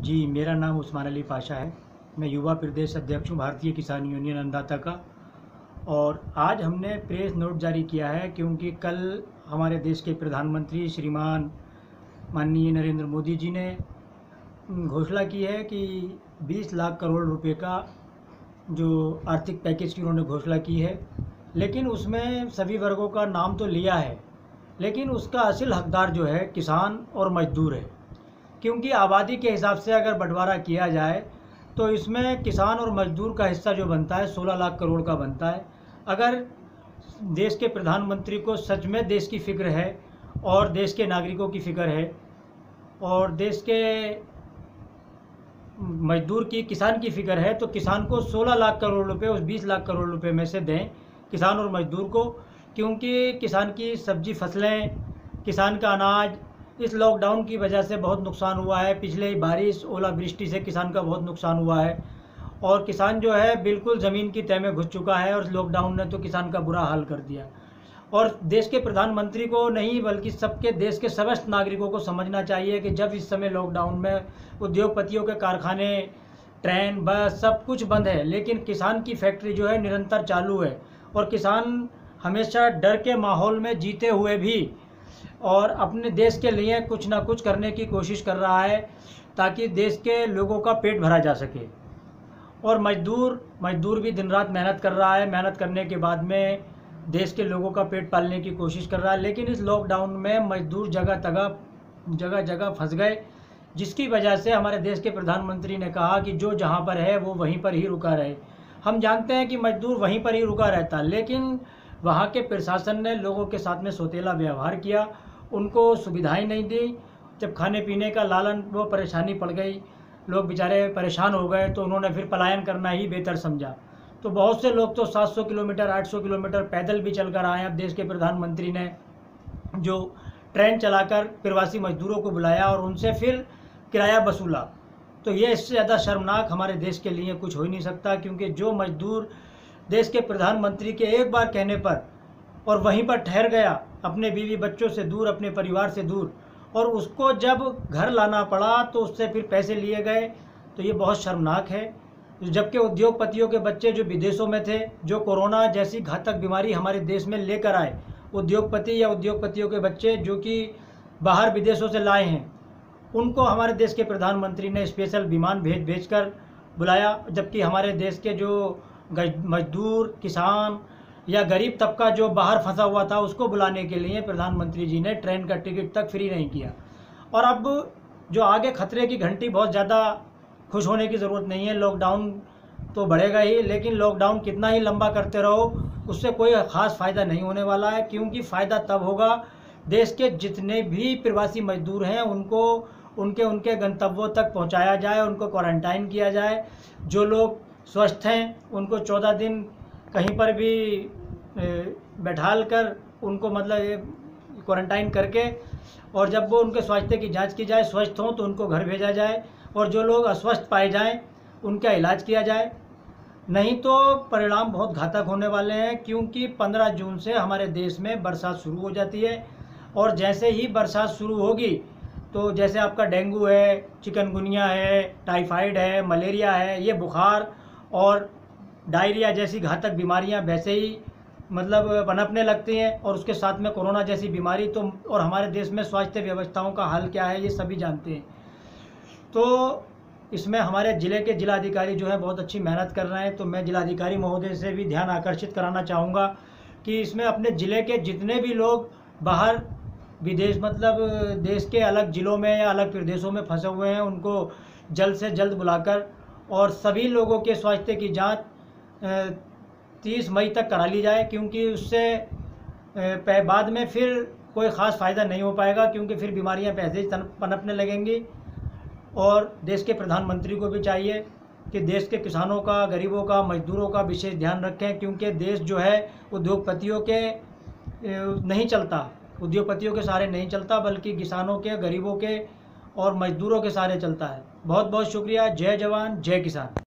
जी, मेरा नाम उस्मान अली पाशा है। मैं युवा प्रदेश अध्यक्ष हूँ भारतीय किसान यूनियन अन्नदाता का। और आज हमने प्रेस नोट जारी किया है क्योंकि कल हमारे देश के प्रधानमंत्री श्रीमान माननीय नरेंद्र मोदी जी ने घोषणा की है कि 20 लाख करोड़ रुपए का जो आर्थिक पैकेज की उन्होंने घोषणा की है। लेकिन उसमें सभी वर्गों का नाम तो लिया है, लेकिन उसका असल हकदार जो है किसान और मजदूर है। क्योंकि आबादी के हिसाब से अगर बंटवारा किया जाए तो इसमें किसान और मजदूर का हिस्सा जो बनता है 16 लाख करोड़ का बनता है। अगर देश के प्रधानमंत्री को सच में देश की फ़िक्र है और देश के नागरिकों की फ़िक्र है और देश के मजदूर की, किसान की फ़िक्र है, तो किसान को 16 लाख करोड़ रुपए उस 20 लाख करोड़ रुपए में से दें किसान और मजदूर को। क्योंकि किसान की सब्जी फसलें, किसान का अनाज इस लॉकडाउन की वजह से बहुत नुकसान हुआ है। पिछले बारिश ओलावृष्टि से किसान का बहुत नुकसान हुआ है और किसान जो है बिल्कुल ज़मीन की तह में घुस चुका है और लॉकडाउन ने तो किसान का बुरा हाल कर दिया। और देश के प्रधानमंत्री को नहीं बल्कि सबके देश के समस्त नागरिकों को समझना चाहिए कि जब इस समय लॉकडाउन में उद्योगपतियों के कारखाने, ट्रेन, बस सब कुछ बंद है, लेकिन किसान की फैक्ट्री जो है निरंतर चालू है। और किसान हमेशा डर के माहौल में जीते हुए भी और अपने देश के लिए कुछ ना कुछ करने की कोशिश कर रहा है ताकि देश के लोगों का पेट भरा जा सके। और मजदूर भी दिन रात मेहनत कर रहा है। मेहनत करने के बाद में देश के लोगों का पेट पालने की कोशिश कर रहा है। लेकिन इस लॉकडाउन में मजदूर जगह जगह फंस गए, जिसकी वजह से हमारे देश के प्रधानमंत्री ने कहा कि जो जहाँ पर है वो वहीं पर ही रुका रहे। हम जानते हैं कि मजदूर वहीं पर ही रुका रहता, लेकिन वहाँ के प्रशासन ने लोगों के साथ में सौतेला व्यवहार किया, उनको सुविधाएं नहीं दी। जब खाने पीने का लालन वो परेशानी पड़ गई, लोग बेचारे परेशान हो गए, तो उन्होंने फिर पलायन करना ही बेहतर समझा। तो बहुत से लोग तो 700 किलोमीटर 800 किलोमीटर पैदल भी चल कर आए। अब देश के प्रधानमंत्री ने जो ट्रेन चलाकर प्रवासी मजदूरों को बुलाया और उनसे फिर किराया वसूला, तो ये इससे ज़्यादा शर्मनाक हमारे देश के लिए कुछ हो ही नहीं सकता। क्योंकि जो मजदूर देश के प्रधानमंत्री के एक बार कहने पर और वहीं पर ठहर गया, अपने बीवी बच्चों से दूर, अपने परिवार से दूर, और उसको जब घर लाना पड़ा तो उससे फिर पैसे लिए गए, तो ये बहुत शर्मनाक है। जबकि उद्योगपतियों के बच्चे जो विदेशों में थे, जो कोरोना जैसी घातक बीमारी हमारे देश में लेकर आए, उद्योगपति या उद्योगपतियों के बच्चे जो कि बाहर विदेशों से लाए हैं, उनको हमारे देश के प्रधानमंत्री ने स्पेशल विमान भेज कर बुलाया। जबकि हमारे देश के जो मजदूर, किसान या गरीब तबका जो बाहर फंसा हुआ था, उसको बुलाने के लिए प्रधानमंत्री जी ने ट्रेन का टिकट तक फ्री नहीं किया। और अब जो आगे खतरे की घंटी, बहुत ज़्यादा खुश होने की ज़रूरत नहीं है। लॉकडाउन तो बढ़ेगा ही, लेकिन लॉकडाउन कितना ही लंबा करते रहो उससे कोई ख़ास फ़ायदा नहीं होने वाला है। क्योंकि फ़ायदा तब होगा देश के जितने भी प्रवासी मजदूर हैं उनको उनके गंतव्यों तक पहुंचाया जाए, उनको क्वारंटाइन किया जाए। जो लोग स्वस्थ हैं उनको 14 दिन कहीं पर भी बैठाल कर उनको मतलब क्वारंटाइन करके, और जब वो उनके स्वास्थ्य की जांच की जाए, स्वस्थ हों तो उनको घर भेजा जाए, और जो लोग अस्वस्थ पाए जाएं उनका इलाज किया जाए। नहीं तो परिणाम बहुत घातक होने वाले हैं। क्योंकि 15 जून से हमारे देश में बरसात शुरू हो जाती है, और जैसे ही बरसात शुरू होगी तो जैसे आपका डेंगू है, चिकनगुनिया है, टाइफाइड है, मलेरिया है, ये बुखार और डायरिया जैसी घातक बीमारियां वैसे ही मतलब पनपने लगती हैं। और उसके साथ में कोरोना जैसी बीमारी, तो और हमारे देश में स्वास्थ्य व्यवस्थाओं का हाल क्या है ये सभी जानते हैं। तो इसमें हमारे ज़िले के जिलाधिकारी जो है बहुत अच्छी मेहनत कर रहे हैं। तो मैं जिलाधिकारी महोदय से भी ध्यान आकर्षित कराना चाहूँगा कि इसमें अपने ज़िले के जितने भी लोग बाहर विदेश मतलब देश के अलग ज़िलों में या अलग प्रदेशों में फंसे हुए हैं, उनको जल्द से जल्द बुलाकर और सभी लोगों के स्वास्थ्य की जांच 30 मई तक करा ली जाए। क्योंकि उससे बाद में फिर कोई ख़ास फ़ायदा नहीं हो पाएगा, क्योंकि फिर बीमारियां पैसे ही पनपने लगेंगी। और देश के प्रधानमंत्री को भी चाहिए कि देश के किसानों का, गरीबों का, मजदूरों का विशेष ध्यान रखें। क्योंकि देश जो है उद्योगपतियों के नहीं चलता, उद्योगपतियों के सहारे नहीं चलता, बल्कि किसानों के, गरीबों के और मजदूरों के सहारे चलता है। बहुत बहुत शुक्रिया। जय जवान, जय किसान।